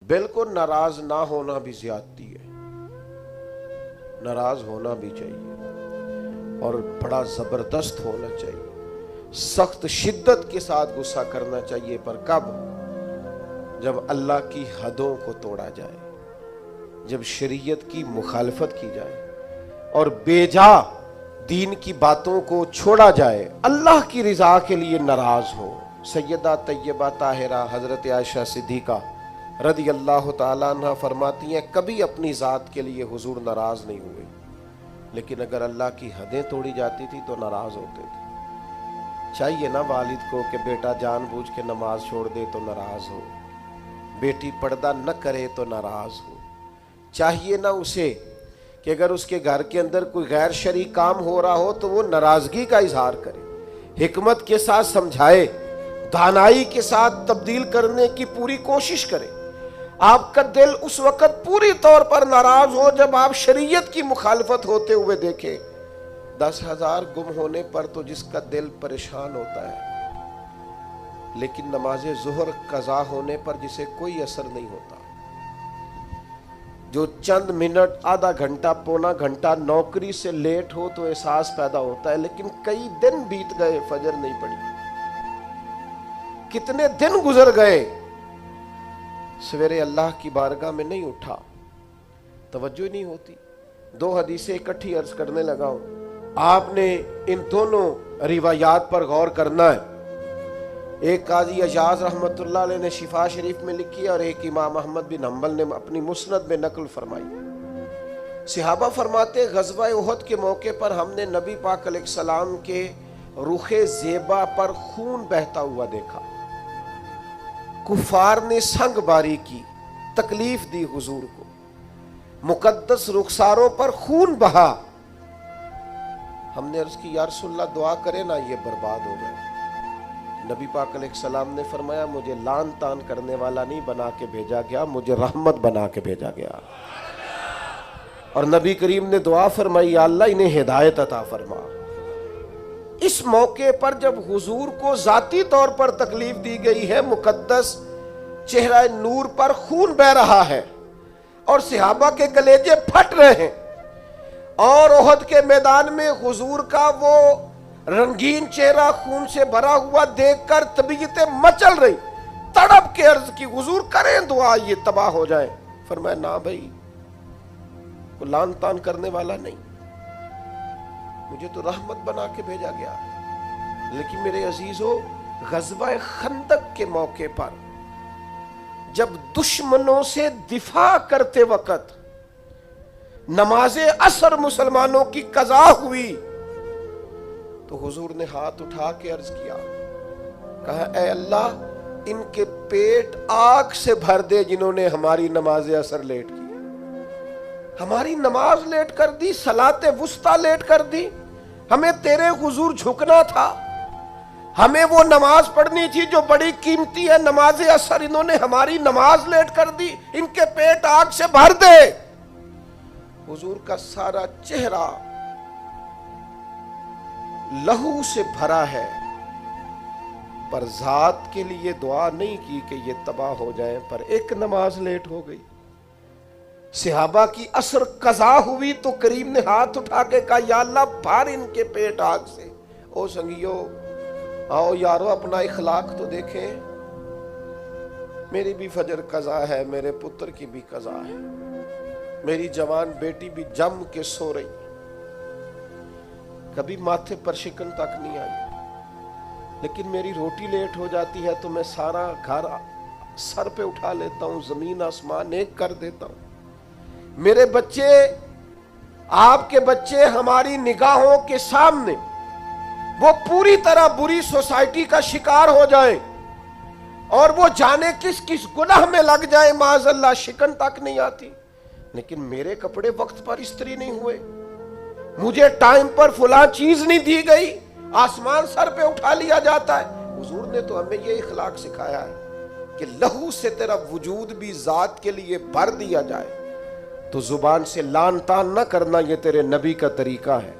بالکل ناراض نہ ہونا بھی زیادتی ہے، ناراض ہونا بھی چاہیے اور بڑا زبردست ہونا چاہیے، سخت شدت کے ساتھ غصہ کرنا چاہیے، پر کب؟ جب اللہ کی حدوں کو توڑا جائے، جب شریعت کی مخالفت کی جائے اور بیجا دین کی باتوں کو چھوڑا جائے، اللہ کی رضا کے لیے ناراض ہو۔ سیدہ طیبہ طاہرہ حضرت عائشہ صدیقہ رضی اللہ تعالیٰ عنہ فرماتی ہیں کبھی اپنی ذات کے لیے حضور ناراض نہیں ہوئے، لیکن اگر اللہ کی حدیں توڑی جاتی تھی تو ناراض ہوتے تھے۔ چاہیے نا والد کو کہ بیٹا جان بوجھ کے نماز چھوڑ دے تو ناراض ہو، بیٹی پردہ نہ کرے تو ناراض ہو، چاہیے نا اسے کہ اگر اس کے گھر کے اندر کوئی غیر شرعی کام ہو رہا ہو تو وہ ناراضگی کا اظہار کرے، حکمت کے ساتھ سمجھائے، دانائی کے ساتھ تبدیل کرنے کی پوری کوشش کرے۔ آپ کا دل اس وقت پوری طور پر ناراض ہو جب آپ شریعت کی مخالفت ہوتے ہوئے دیکھیں۔ 10,000 گم ہونے پر تو جس کا دل پریشان ہوتا ہے، لیکن نماز ظہر قضا ہونے پر جسے کوئی اثر نہیں ہوتا، جو چند منٹ، آدھا گھنٹہ، پونا گھنٹہ نوکری سے لیٹ ہو تو احساس پیدا ہوتا ہے، لیکن کئی دن بیت گئے فجر نہیں پڑی، کتنے دن گزر گئے سویرے اللہ کی بارگاہ میں نہیں اٹھا، توجہ ہی نہیں ہوتی۔ 2 حدیثیں اکٹھی عرض کرنے لگا ہوں، آپ نے ان دونوں روایات پر غور کرنا ہے۔ ایک قاضی اجاز رحمت اللہ علیہ نے شفا شریف میں لکھی اور ایک امام احمد بن حنبل نے اپنی مسند میں نقل فرمائی۔ صحابہ فرماتے غزوہ احد کے موقع پر ہم نے نبی پاک علیہ السلام کے رخ زیبا پر خون بہتا ہوا دیکھا، کفار نے سنگ باری کی، تکلیف دی حضور کو، مقدس رخساروں پر خون بہا۔ ہم نے عرض کی یا رسول اللہ دعا کرے نا یہ برباد ہو جائے۔ نبی پاک علیہ السلام نے فرمایا مجھے لان تان کرنے والا نہیں بنا کے بھیجا گیا، مجھے رحمت بنا کے بھیجا گیا۔ اور نبی کریم نے دعا فرمائی یا اللہ انہیں ہدایت عطا فرما۔ اس موقع پر جب حضور کو ذاتی طور پر تکلیف دی گئی ہے، مقدس چہرہ نور پر خون بہ رہا ہے اور صحابہ کے کلیجے پھٹ رہے ہیں، اور احد کے میدان میں حضور کا وہ رنگین چہرہ خون سے بھرا ہوا دیکھ کر طبیعتیں مچل رہی، تڑپ کے عرض کی حضور کریں دعا یہ تباہ ہو جائے۔ فرمایا نا بھائی، کوئی لان تان کرنے والا نہیں، مجھے تو رحمت بنا کے بھیجا گیا۔ لیکن میرے عزیزو، غزوہ خندق کے موقع پر جب دشمنوں سے دفاع کرتے وقت نماز عصر مسلمانوں کی قضا ہوئی تو حضور نے ہاتھ اٹھا کے عرض کیا، کہا اے اللہ ان کے پیٹ آگ سے بھر دے جنہوں نے ہماری نماز عصر لیٹ کی، ہماری نماز لیٹ کر دی، صلاۃ وسطیٰ لیٹ کر دی۔ ہمیں تیرے حضور جھکنا تھا، ہمیں وہ نماز پڑھنی تھی جو بڑی قیمتی ہے، نماز عصر، انہوں نے ہماری نماز لیٹ کر دی، ان کے پیٹ آگ سے بھر دے۔ حضور کا سارا چہرہ لہو سے بھرا ہے، پر ذات کے لیے دعا نہیں کی کہ یہ تباہ ہو جائیں، پر ایک نماز لیٹ ہو گئی۔ صحابہ کی عصر قضا ہوئی تو کریم نے ہاتھ اٹھا کے کہا یا اللہ بھر ان کے پیٹ آگ سے۔ او سنگیو، آؤ یارو اپنا اخلاق تو دیکھیں، میری بھی فجر قضا ہے، میرے پتر کی بھی قضا ہے، میری جوان بیٹی بھی جم کے سو رہی، کبھی ماتھے پر شکن تک نہیں آئی، لیکن میری روٹی لیٹ ہو جاتی ہے تو میں سارا گھر سر پہ اٹھا لیتا ہوں، زمین آسمان ایک کر دیتا ہوں۔ میرے بچے، آپ کے بچے ہماری نگاہوں کے سامنے وہ پوری طرح بری سوسائٹی کا شکار ہو جائیں اور وہ جانے کس کس گناہ میں لگ جائیں، معاذ اللہ شکن تک نہیں آتی، لیکن میرے کپڑے وقت پر استری نہیں ہوئے، مجھے ٹائم پر فلاں چیز نہیں دی گئی، آسمان سر پہ اٹھا لیا جاتا ہے۔ حضور نے تو ہمیں یہ اخلاق سکھایا ہے کہ لہو سے تیرا وجود بھی ذات کے لیے بھر دیا جائے، تو زبان سے لان تان نہ کرنا، یہ تیرے نبی کا طریقہ ہے۔